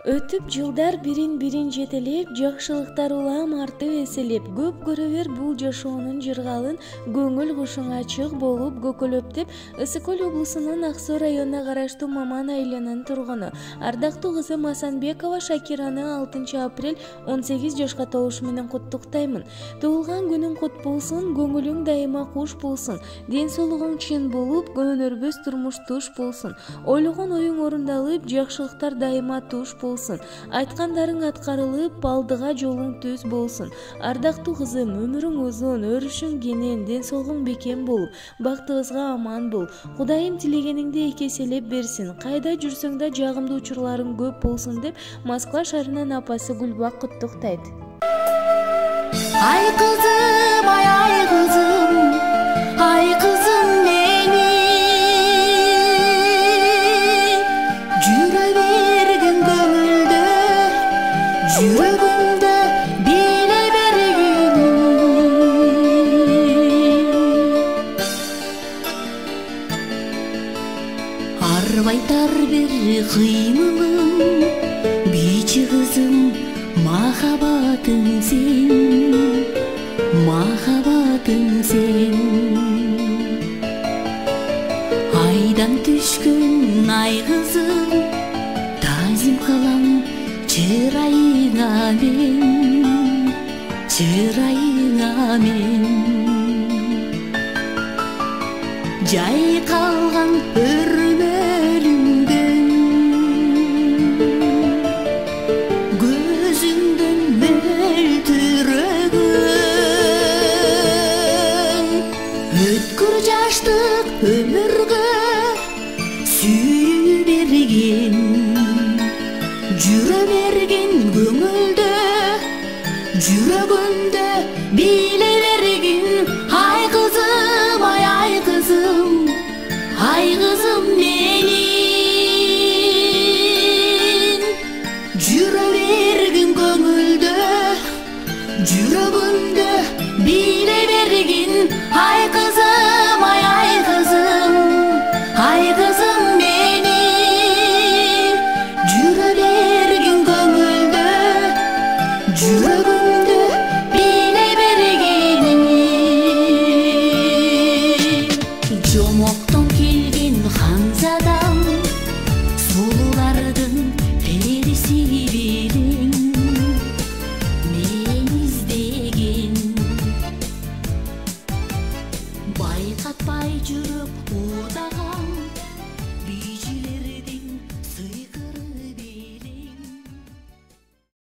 Өтүп жылдар бирин жетелеп, жакшылыктар улам артып эселеп, көп көрөбер бул жашоонун жыргалын көңүл кушуң ачык болуп көкөлөп деп, Ысык Көл облусунун Ак Суу районуна караштуу Маман айылынын тургуну ардактуу кызы Масанбекова Шакираны 6 апрель 18 жашка толушу менен куттуктаймын. Туулган күнүң кут болсун, көңүлүң дайыма куш болсун, ден соолугуң чын болуп, өнөрбөс турмуш туш болсун, ойлогон оюң орундалып, жакшылыктар дайыма туш болсун. Айткандарың аткарылып, балдыга жолуң түз болсун. Ардактуу кызым, өмүрүң узун, өрүшүң кенен, ден соолугуң бекем болуп, бактыбызга аман бол. Кудайым тилегениңди эки эселеп берсин. Кайда жүрсөң да жагымдуу учурларың көп болсун деп Москва шаарынын апасы Гүлбак куттуктайт. Ай кызым, ай кызым, ай кызым мени жүрө берген көңүлдө, жүрөгүмдө биле бергени. Арбайтар бир кыймылым, бичи кызым, махаббатың сен, махаббатың сен. Айдан түшкөн ай кызым, тазим кылам чырайыңа мен, чырайыңа мен. Жайкалган өрмөлүңдөн, көзүңдөн мөлтүрөгөн, өткүр жаштык өмүргө сүйүү берген, жүрө берген көңүлдө, жүрөгүмдө